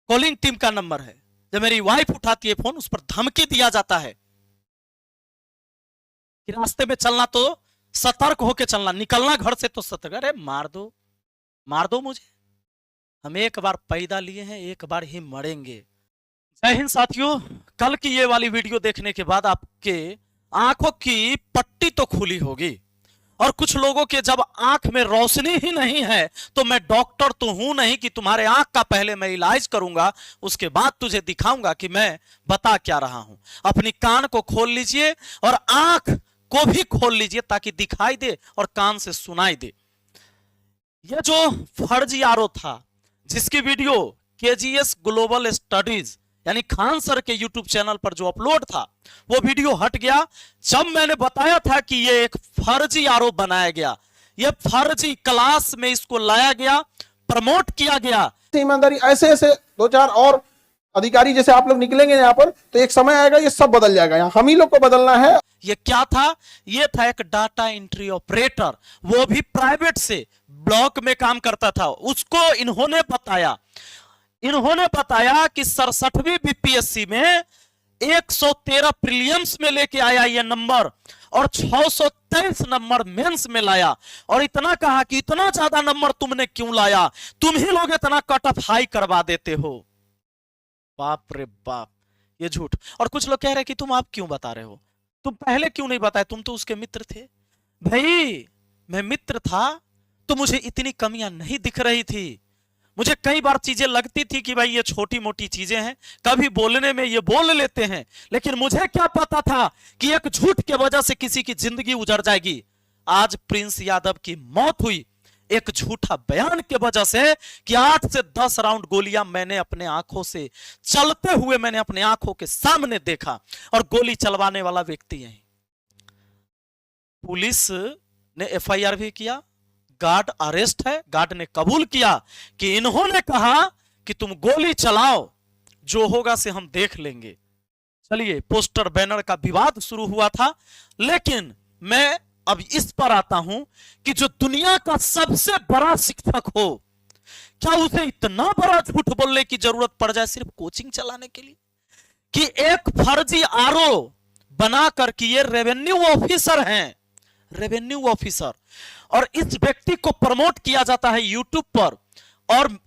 Calling team का number है। जब मेरी वाइफ उठाती है फोन, उस पर धमकी दिया जाता है कि रास्ते में चलना तो सतर्क होकर चलना, निकलना घर से तो सतर्क। अरे मार दो मुझे, हम एक बार पैदा लिए हैं, एक बार ही मरेंगे। जय हिंद साथियों। कल की ये वाली वीडियो देखने के बाद आपके आंखों की पट्टी तो खुली होगी, और कुछ लोगों के जब आंख में रोशनी ही नहीं है तो मैं डॉक्टर तो हूं नहीं कि तुम्हारे आंख का पहले मैं इलाज करूंगा, उसके बाद तुझे दिखाऊंगा कि मैं बता क्या रहा हूं। अपनी कान को खोल लीजिए और आंख को भी खोल लीजिए ताकि दिखाई दे और कान से सुनाई दे। यह जो फर्जी आरोप था, जिसकी वीडियो केजीएस ग्लोबल स्टडीज यानी खान सर के यूट्यूब चैनल पर जो अपलोड था, वो वीडियो हट गया जब मैंने बताया था कि ये एक फर्जी आरोप बनाया गया, ये फर्जी क्लास में इसको लाया गया, प्रमोट किया गया। ईमानदारी ऐसे ऐसे दो चार और अधिकारी जैसे आप लोग निकलेंगे यहाँ पर तो एक समय आएगा ये सब बदल जाएगा। यहाँ हम ही लोग को बदलना है। ये क्या था? ये था एक डाटा एंट्री ऑपरेटर, वो भी प्राइवेट से ब्लॉक में काम करता था। उसको इन्होंने बताया कि 67वीं बीपीएससी में 113 प्रीलिम्स में लेके आया ये नंबर और 623 नंबर मेंस में लाया, और इतना कहा कि इतना ज्यादा नंबर तुमने क्यों लाया, तुम ही लोग इतना कट ऑफ हाई करवा देते हो। बाप रे बाप, ये झूठ। और कुछ लोग कह रहे कि तुम आप क्यों बता रहे हो, तुम पहले क्यों नहीं बताए, तुम तो उसके मित्र थे। भाई मैं मित्र था तो मुझे इतनी कमियां नहीं दिख रही थी। मुझे कई बार चीजें लगती थी कि भाई ये छोटी मोटी चीजें हैं, कभी बोलने में ये बोल लेते हैं, लेकिन मुझे क्या पता था कि एक झूठ के वजह से किसी की जिंदगी उजड़ जाएगी। आज प्रिंस यादव की मौत हुई एक झूठा बयान के वजह से कि 8 से 10 राउंड गोलियां मैंने अपने आंखों से चलते हुए मैंने अपने आंखों के सामने देखा, और गोली चलवाने वाला व्यक्ति है। पुलिस ने एफआईआर भी किया, गार्ड अरेस्ट है, गार्ड ने कबूल किया कि इन्होंने कहा कि तुम गोली चलाओ, जो होगा से हम देख लेंगे। चलिए, पोस्टर बैनर का विवाद शुरू हुआ था, लेकिन मैं अब इस पर आता हूं कि जो दुनिया का सबसे बड़ा शिक्षक हो, क्या उसे इतना बड़ा झूठ बोलने की जरूरत पड़ जाए सिर्फ कोचिंग चलाने के लिए? कि एक फर्जी आरोप बनाकर कि ये रेवेन्यू ऑफिसर हैं, रेवेन्यू ऑफिसर, और इस व्यक्ति को प्रमोट किया जाता है यूट्यूब पर, और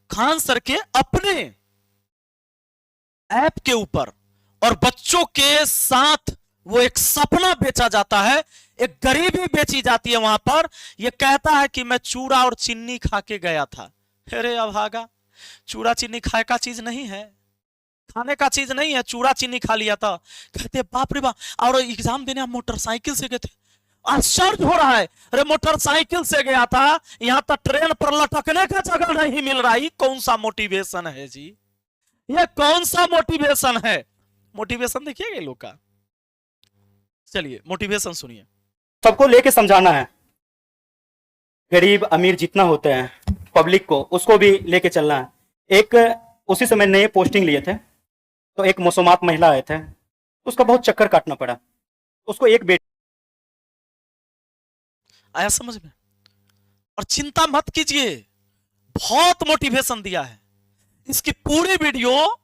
खान सर के अपने ऐप के ऊपर, और बच्चों के साथ वो एक सपना बेचा जाता है, एक गरीबी बेची जाती है वहां पर। ये कहता है कि मैं चूड़ा और चीनी खा के गया था। अरे अभागा, चूड़ा चीनी खाए का चीज नहीं है, खाने का चीज नहीं है। चूड़ा चीनी खा लिया था, कहते बाप रे बाप, और एग्जाम देने आप मोटरसाइकिल से गए थे। आश्चर्य हो रहा है, अरे मोटरसाइकिल से गया था, यहां तक ट्रेन पर लटकने का जगह नहीं मिल रहा। कौन सा मोटिवेशन है जी, ये कौन सा मोटिवेशन है? मोटिवेशन देखिएगा ये लोग का। चलिए मोटिवेशन सुनिए। सबको लेके समझाना है, गरीब अमीर जितना होते हैं पब्लिक को, उसको भी लेके चलना है। एक उसी समय नए पोस्टिंग लिए थे तो एक मौसमात महिला आए थे, उसका बहुत चक्कर काटना पड़ा। उसको एक बेटी आया समझ में? और चिंता मत कीजिए, बहुत मोटिवेशन दिया है। इसकी पूरी वीडियो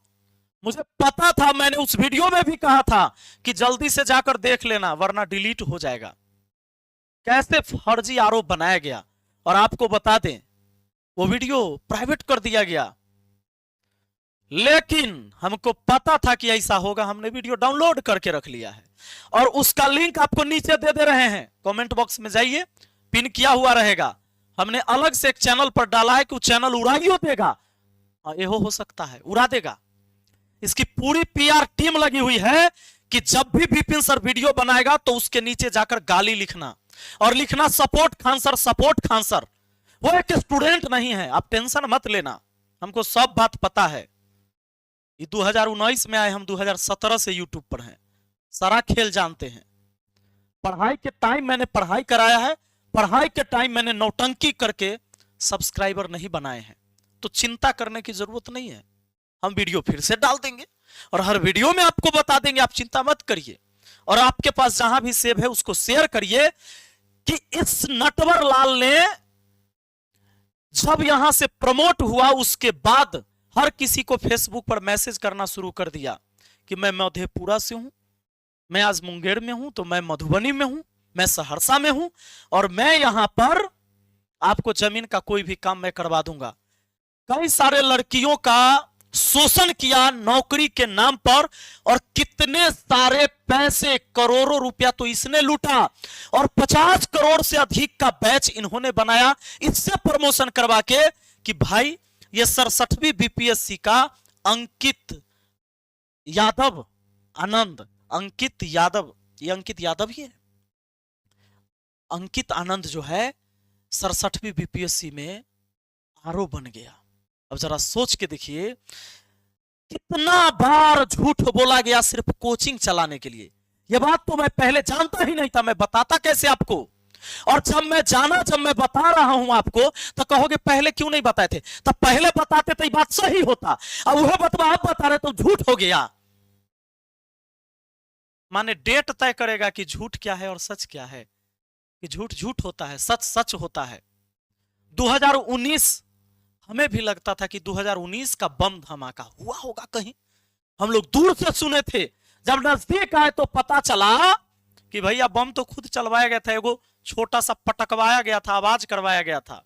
मुझे पता था, मैंने उस वीडियो में भी कहा था कि जल्दी से जाकर देख लेना वरना डिलीट हो जाएगा। कैसे फर्जी आरोप बनाया गया, और आपको बता दें वो वीडियो प्राइवेट कर दिया गया, लेकिन हमको पता था कि ऐसा होगा। हमने वीडियो डाउनलोड करके रख लिया है, और उसका लिंक आपको नीचे दे रहे हैं, कमेंट बॉक्स में जाइए, पिन किया हुआ रहेगा। हमने अलग से एक चैनल पर डाला है कि वो चैनल उड़ाइयो देगा, यहो हो सकता है उड़ा देगा। इसकी पूरी पीआर टीम लगी हुई है कि जब भी विपिन सर वीडियो बनाएगा तो उसके नीचे जाकर गाली लिखना, और लिखना support Khan sir, support Khan sir. वो एक स्टूडेंट नहीं है, आप टेंशन मत लेना, हमको सब बात पता है। ये 2019 में आए, हम 2017 से यूट्यूब पर हैं, सारा खेल जानते हैं। पढ़ाई के टाइम मैंने पढ़ाई कराया है, पढ़ाई के टाइम मैंने नौटंकी करके सब्सक्राइबर नहीं बनाए हैं, तो चिंता करने की जरूरत नहीं है। हम वीडियो फिर से डाल देंगे और हर वीडियो में आपको बता देंगे, आप चिंता मत करिए। और आपके पास जहां भी सेव है उसको शेयर करिए कि इस नटवर लाल ने जब यहां से प्रमोट हुआ उसके बाद हर किसी को फेसबुक पर मैसेज करना शुरू कर दिया कि मैं मधेपुरा से हूं, मैं आज मुंगेर में हूं, तो मैं मधुबनी में हूं, मैं सहरसा में हूं, और मैं यहां पर आपको जमीन का कोई भी काम मैं करवा दूंगा। कई सारे लड़कियों का शोषण किया नौकरी के नाम पर, और कितने सारे पैसे, करोड़ों रुपया तो इसने लूटा, और 50 करोड़ से अधिक का बैच इन्होंने बनाया इससे प्रमोशन करवा के कि भाई ये 67वीं बीपीएससी का अंकित यादव आनंद, अंकित यादव, ये अंकित यादव ही है। अंकित आनंद जो है 67वीं बीपीएससी में आरओ बन गया। अब जरा सोच के देखिए कितना बार झूठ बोला गया सिर्फ कोचिंग चलाने के लिए। यह बात तो मैं पहले जानता ही नहीं था, मैं बताता कैसे आपको, और जब मैं जाना, जब मैं बता रहा हूं आपको तो कहोगे पहले क्यों नहीं बताए थे। तब पहले बताते तो ये बात सही होता, अब वह बतवा आप बता रहे तो झूठ हो गया। माने डेट तय करेगा कि झूठ क्या है और सच क्या है, कि झूठ झूठ होता है, सच सच होता है। 2019 हमें भी लगता था कि 2019 का बम धमाका हुआ होगा कहीं, हम लोग दूर से सुने थे, जब नजदीक आए तो पता चला कि भैया बम तो खुद चलवाया गया था, एगो छोटा सा पटकवाया गया था, आवाज करवाया गया था।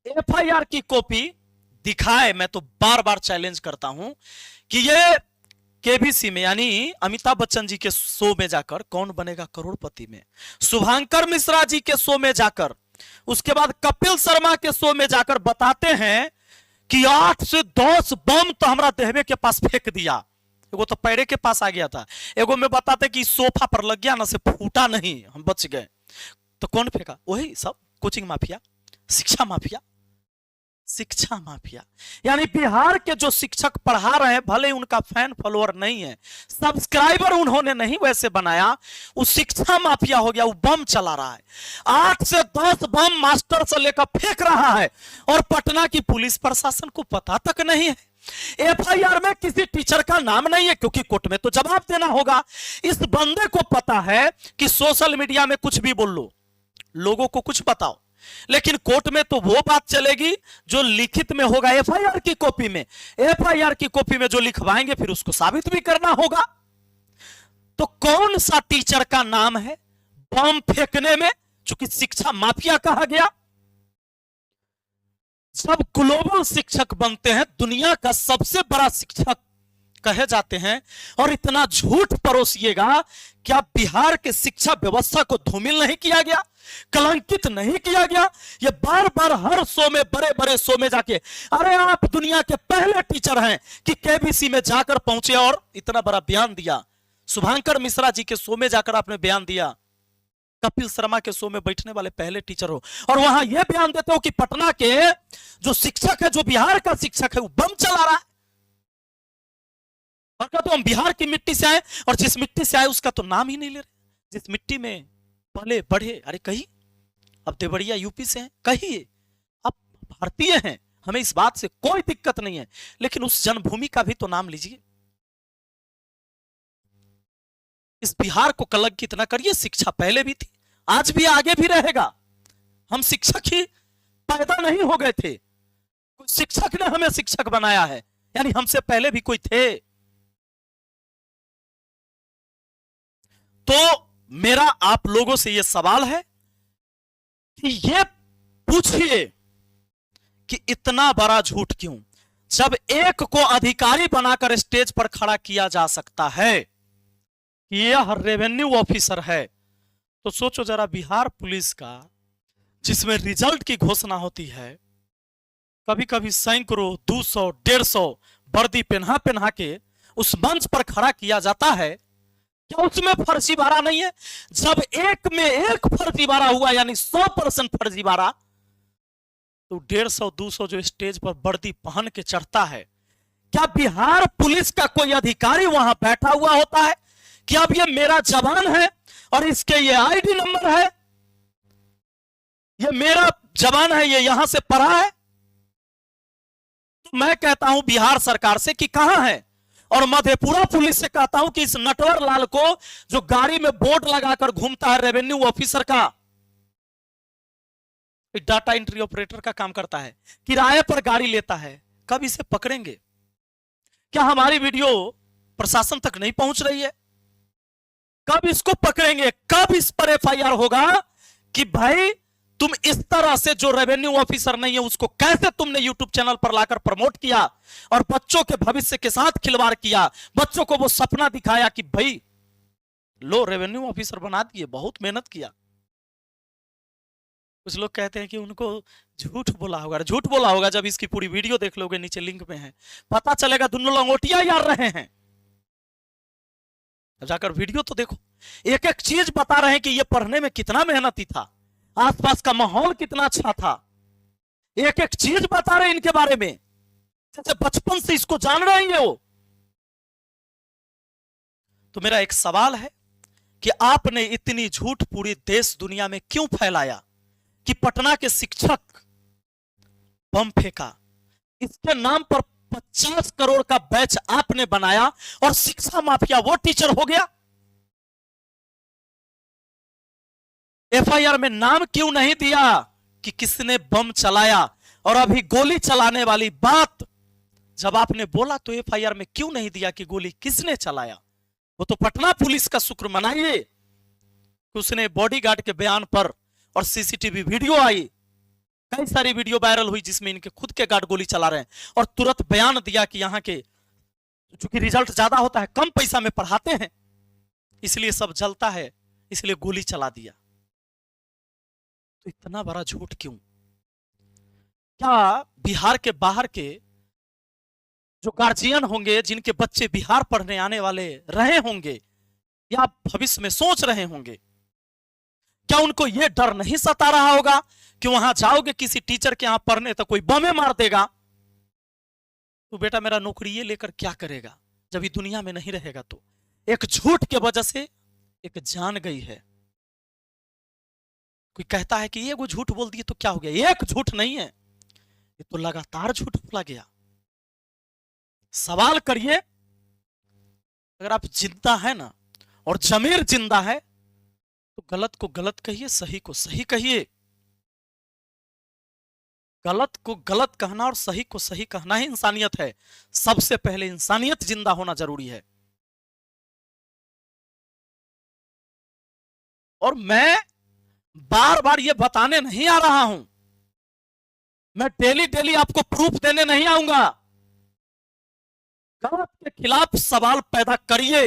एफआईआर की कॉपी दिखाए, मैं तो बार बार चैलेंज करता हूं कि ये केबीसी में यानी अमिताभ बच्चन जी के शो में जाकर कौन बनेगा करोड़पति में, शुभांकर मिश्रा जी के शो में जाकर, उसके बाद कपिल शर्मा के शो में जाकर बताते हैं कि 8 से 10 बम तो हमारा देहवे के पास फेंक दिया, एगो तो पैरे के पास आ गया था, एगो में बताते कि सोफा पर लग गया ना, से फूटा नहीं, हम बच गए। तो कौन फेंका? वही सब कोचिंग माफिया, शिक्षा माफिया, शिक्षा माफिया। यानी बिहार के जो शिक्षक पढ़ा रहे हैं, भले उनका फैन फॉलोअर नहीं है, सब्सक्राइबर उन्होंने नहीं वैसे बनाया, वो शिक्षा माफिया हो गया, वो बम चला रहा है। 8 से 10 बम मास्टर से लेकर फेंक रहा है, और पटना की पुलिस प्रशासन को पता तक नहीं है। एफआईआर में किसी टीचर का नाम नहीं है, क्योंकि कोर्ट में तो जवाब देना होगा। इस बंदे को पता है कि सोशल मीडिया में कुछ भी बोल लो, लोगों को कुछ बताओ, लेकिन कोर्ट में तो वो बात चलेगी जो लिखित में होगा। एफआईआर की कॉपी में, एफआईआर की कॉपी में जो लिखवाएंगे फिर उसको साबित भी करना होगा। तो कौन सा टीचर का नाम है बम फेंकने में, चूंकि शिक्षा माफिया कहा गया। जब ग्लोबल शिक्षक बनते हैं, दुनिया का सबसे बड़ा शिक्षक कहे जाते हैं, और इतना झूठ परोसिएगा, क्या बिहार के शिक्षा व्यवस्था को धूमिल नहीं किया गया, कलंकित नहीं किया गया? ये बार बार हर शो में, बड़े बड़े शो में जाके, अरे आप दुनिया के पहले टीचर हैं कि केबीसी में जाकर पहुंचे और इतना बड़ा बयान दिया। शुभांकर मिश्रा जी के शो में जाकर आपने बयान दिया, कपिल शर्मा के शो में बैठने वाले पहले टीचर हो, और वहां यह बयान देते हो कि पटना के जो शिक्षक है, जो बिहार का शिक्षक है, वो बम चला रहा है। और कहते हम बिहार की मिट्टी से आए, और जिस मिट्टी से आए उसका तो नाम ही नहीं ले रहे, जिस मिट्टी में पले बढ़े। अरे कही अब देवरिया यूपी से हैं, कहिए अब भारतीय हैं, हमें इस बात से कोई दिक्कत नहीं है, लेकिन उस जन्मभूमि का भी तो नाम लीजिए। इस बिहार को कलंकित ना करिए। शिक्षा पहले भी थी, आज भी, आगे भी रहेगा। हम शिक्षक ही पैदा नहीं हो गए थे, शिक्षक ने हमें शिक्षक बनाया है, यानी हमसे पहले भी कोई थे। तो मेरा आप लोगों से यह सवाल है कि यह पूछिए कि इतना बड़ा झूठ क्यों, जब एक को अधिकारी बनाकर स्टेज पर खड़ा किया जा सकता है कि यह रेवेन्यू ऑफिसर है, तो सोचो जरा बिहार पुलिस का, जिसमें रिजल्ट की घोषणा होती है, कभी कभी सैकड़ों, 200, 150 वर्दी पहना पहना के उस मंच पर खड़ा किया जाता है, क्या उसमें फर्जीवाड़ा नहीं है? जब एक में एक फर्जीवाड़ा हुआ, यानी 100% फर्जीवाड़ा, तो 150, 200 जो स्टेज पर वर्दी पहन के चढ़ता है, क्या बिहार पुलिस का कोई अधिकारी वहां बैठा हुआ होता है कि अब ये मेरा जवान है और इसके ये आईडी नंबर है, ये मेरा जवान है, ये यहां से पढ़ा है? तो मैं कहता हूं बिहार सरकार से कि कहां है, और मधेपुरा पुलिस से कहता हूं कि इस नटवर लाल को, जो गाड़ी में बोर्ड लगाकर घूमता है रेवेन्यू ऑफिसर का, डाटा एंट्री ऑपरेटर का काम करता है, किराए पर गाड़ी लेता है, कब इसे पकड़ेंगे? क्या हमारी वीडियो प्रशासन तक नहीं पहुंच रही है? कब इसको पकड़ेंगे? कब इस पर एफआईआर होगा कि भाई तुम इस तरह से जो रेवेन्यू ऑफिसर नहीं है उसको कैसे तुमने यूट्यूब चैनल पर लाकर प्रमोट किया और बच्चों के भविष्य के साथ खिलवाड़ किया, बच्चों को वो सपना दिखाया कि भाई लो रेवेन्यू ऑफिसर बना दिए, बहुत मेहनत किया। कुछ लोग कहते हैं कि उनको झूठ बोला होगा। झूठ बोला होगा जब इसकी पूरी वीडियो देख लोगे, नीचे लिंक में है, पता चलेगा दोनों लंगोटिया यार रहे हैं। जाकर वीडियो तो देखो, एक एक चीज बता रहे हैं कि ये पढ़ने में कितना मेहनती था, आसपास का माहौल कितना अच्छा था, एक एक चीज बता रहे हैं इनके बारे में, जैसे बचपन से इसको जान रहे हैं वो। तो मेरा एक सवाल है कि आपने इतनी झूठ पूरी देश दुनिया में क्यों फैलाया कि पटना के शिक्षक बम फेंका, इसके नाम पर 50 करोड़ का बैच आपने बनाया और शिक्षा माफिया वो टीचर हो गया। एफआईआर में नाम क्यों नहीं दिया कि किसने बम चलाया? और अभी गोली चलाने वाली बात जब आपने बोला तो एफआईआर में क्यों नहीं दिया कि गोली किसने चलाया? वो तो पटना पुलिस का शुक्र मनाइए कि उसने बॉडीगार्ड के बयान पर, और सीसीटीवी वीडियो आई, कई सारी वीडियो वायरल हुई जिसमें इनके खुद के गार्ड गोली चला रहे हैं, और तुरंत बयान दिया कि यहां के चूंकि रिजल्ट ज्यादा होता है, कम पैसा में पढ़ाते हैं, इसलिए सब जलता है, इसलिए गोली चला दिया। तो इतना बड़ा झूठ क्यों? क्या बिहार के बाहर के जो गार्जियन होंगे, जिनके बच्चे बिहार पढ़ने आने वाले रहे होंगे या भविष्य में सोच रहे होंगे, क्या उनको यह डर नहीं सता रहा होगा कि वहां जाओगे किसी टीचर के यहां पढ़ने तो कोई बमे मार देगा, तो बेटा मेरा नौकरी ये लेकर क्या करेगा जब ये दुनिया में नहीं रहेगा? तो एक झूठ के वजह से एक जान गई है। कोई कहता है कि ये वो झूठ बोल दिए तो क्या हो गया? एक झूठ नहीं है, ये तो लगातार झूठ बोला गया। सवाल करिए, अगर आप जिंदा है ना और जमीर जिंदा है तो गलत को गलत कहिए, सही को सही कहिए। गलत को गलत कहना और सही को सही कहना ही इंसानियत है। सबसे पहले इंसानियत जिंदा होना जरूरी है। और मैं बार बार ये बताने नहीं आ रहा हूं, मैं डेली डेली आपको प्रूफ देने नहीं आऊंगा। गलत के खिलाफ सवाल पैदा करिए,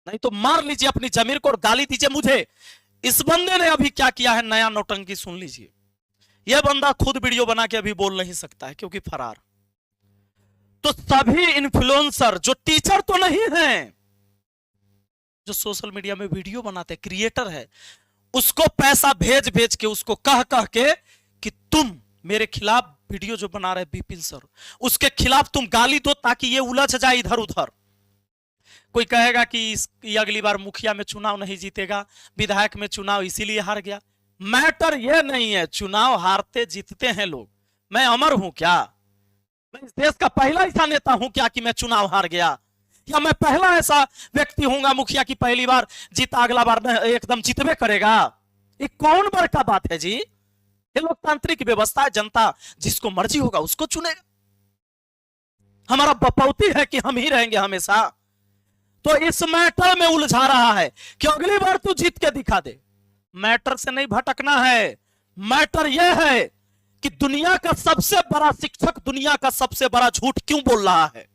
नहीं तो मार लीजिए अपनी जमीर को और गाली दीजिए मुझे। इस बंदे ने अभी क्या किया है, नया नौटंकी सुन लीजिए। यह बंदा खुद वीडियो बना के अभी बोल नहीं सकता है क्योंकि फरार। तो सभी इन्फ्लुएंसर जो टीचर तो नहीं हैं, जो सोशल मीडिया में वीडियो बनाते हैं, क्रिएटर है, उसको पैसा भेज भेज के, उसको कह कह के कि तुम मेरे खिलाफ वीडियो जो बना रहे बिपिन सर, उसके खिलाफ तुम गाली दो ताकि ये उलझ जाए इधर उधर। कोई कहेगा कि अगली बार मुखिया में चुनाव नहीं जीतेगा, विधायक में चुनाव इसीलिए हार गया। मैटर ये नहीं है, चुनाव हारते जीतते हैं लोग। मैं अमर हूं क्या? मैं इस देश का पहला ऐसा नेता हूं क्या कि मैं चुनाव हार गया? या मैं पहला ऐसा व्यक्ति हूंगा मुखिया की पहली बार जीता, अगला बार एकदम जीतबे करेगा? ये कौन बड़ का बात है जी? ये लोकतांत्रिक व्यवस्था है, जनता जिसको मर्जी होगा उसको चुनेगा। हमारा बपौती है कि हम ही रहेंगे हमेशा। तो इस मैटर में उलझा रहा है कि अगली बार तू जीत के दिखा दे। मैटर से नहीं भटकना है। मैटर यह है कि दुनिया का सबसे बड़ा शिक्षक दुनिया का सबसे बड़ा झूठ क्यों बोल रहा है?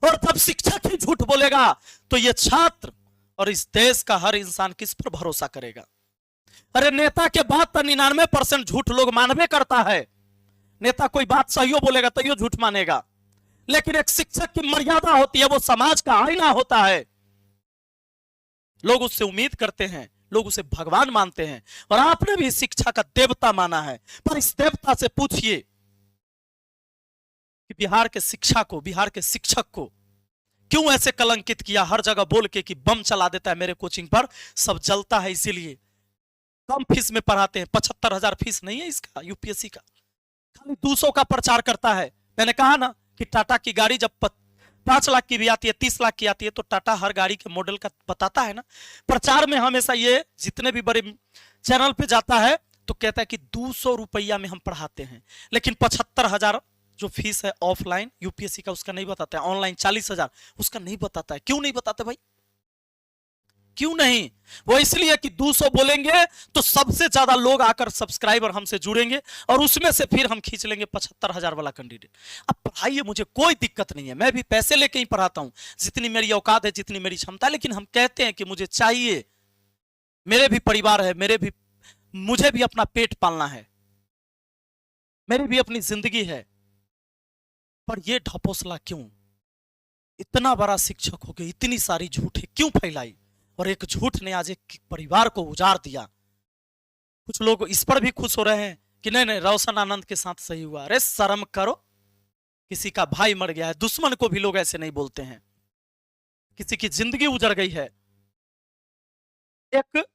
और जब शिक्षक ही झूठ बोलेगा तो ये छात्र और इस देश का हर इंसान किस पर भरोसा करेगा? अरे नेता के बात तो 99% झूठ लोग मानवे करता है। नेता कोई बात सही बोलेगा तो झूठ मानेगा, लेकिन एक शिक्षक की मर्यादा होती है, वो समाज का आईना होता है। लोग उससे उम्मीद करते हैं, लोग उसे भगवान मानते हैं, और आपने भी शिक्षा का देवता माना है। पर इस देवता से पूछिए कि बिहार के शिक्षा को, बिहार के शिक्षक को क्यों ऐसे कलंकित किया, हर जगह बोल के कि बम चला देता है मेरे कोचिंग पर, सब जलता है इसीलिए। कम फीस में पढ़ाते हैं, 75,000 फीस नहीं है इसका यूपीएससी का, खाली 200 का प्रचार करता है। मैंने कहा ना कि टाटा की गाड़ी जब 5 लाख की भी आती है, 30 लाख की आती है, तो टाटा हर गाड़ी के मॉडल का बताता है ना। प्रचार में हमेशा ये जितने भी बड़े चैनल पे जाता है तो कहता है कि 200 रुपया में हम पढ़ाते हैं, लेकिन 75,000 जो फीस है ऑफलाइन यूपीएससी का उसका नहीं बताता है, ऑनलाइन 40,000 उसका नहीं बताता है। क्यों नहीं बताते भाई, क्यों नहीं? वो इसलिए कि 200 बोलेंगे तो सबसे ज्यादा लोग आकर सब्सक्राइबर हमसे जुड़ेंगे और उसमें से फिर हम खींच लेंगे 75,000 वाला कैंडिडेट। अब पढ़ाइए, मुझे कोई दिक्कत नहीं है, मैं भी पैसे लेके ही पढ़ाता हूं जितनी मेरी औकात है, जितनी मेरी क्षमता है। लेकिन हम कहते हैं कि मुझे चाहिए, मेरे भी परिवार है, मुझे भी अपना पेट पालना है, मेरी भी अपनी जिंदगी है। पर ये ढपोसला क्यों? इतना बड़ा शिक्षक हो गए, इतनी सारी झूठे क्यों फैलाई? और एक झूठ ने आज एक परिवार को उजाड़ दिया। कुछ लोग इस पर भी खुश हो रहे हैं कि नहीं नहीं रोशन आनंद के साथ सही हुआ। अरे शर्म करो, किसी का भाई मर गया है, दुश्मन को भी लोग ऐसे नहीं बोलते हैं। किसी की जिंदगी उजड़ गई है। एक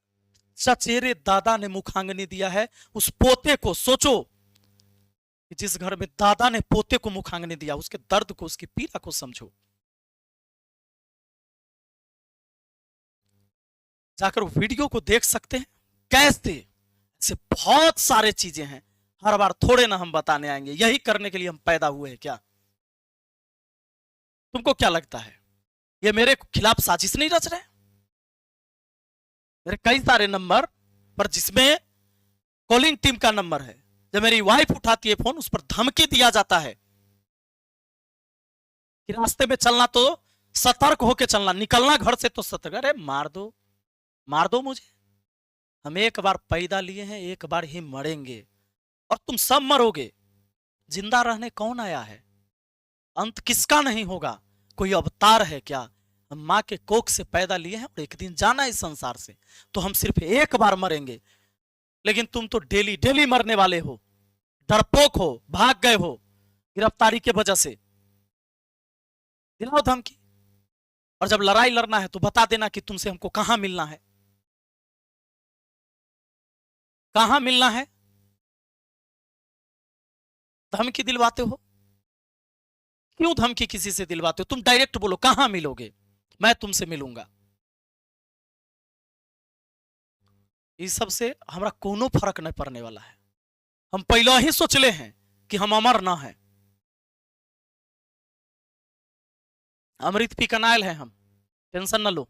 चचेरे दादा ने मुखाग्नि दिया है उस पोते को। सोचो कि जिस घर में दादा ने पोते को मुखाग्नि दिया, उसके दर्द को, उसकी पीड़ा को समझो। जाकर वीडियो को देख सकते हैं कैसे। ऐसे बहुत सारे चीजें हैं, हर बार थोड़े ना हम बताने आएंगे। यही करने के लिए हम पैदा हुए हैं क्या? तुमको क्या लगता है ये मेरे खिलाफ साजिश नहीं रच रहे? मेरे कई सारे नंबर पर जिसमें कॉलिंग टीम का नंबर है, जब मेरी वाइफ उठाती है फोन उस पर धमकी दिया जाता है कि रास्ते में चलना तो सतर्क होकर चलना, निकलना घर से तो सतर्क। अरे मार दो मुझे, हम एक बार पैदा लिए हैं, एक बार ही मरेंगे और तुम सब मरोगे। जिंदा रहने कौन आया है? अंत किसका नहीं होगा? कोई अवतार है क्या? हम माँ के कोख से पैदा लिए हैं और एक दिन जाना है इस संसार से, तो हम सिर्फ एक बार मरेंगे। लेकिन तुम तो डेली डेली मरने वाले हो, डरपोक हो, भाग गए हो गिरफ्तारी के वजह से। दिलाओ धमकी, और जब लड़ाई लड़ना है तो बता देना कि तुमसे हमको कहां मिलना है, कहां मिलना है। धमकी दिलवाते हो, क्यों धमकी किसी से दिलवाते हो? तुम डायरेक्ट बोलो कहां मिलोगे, मैं तुमसे मिलूंगा। इस सब से हमारा कोनो फर्क नहीं पड़ने वाला है। हम पहले ही सोचले हैं कि हम अमर ना है, अमृत पी कनायल है हम, टेंशन ना लो।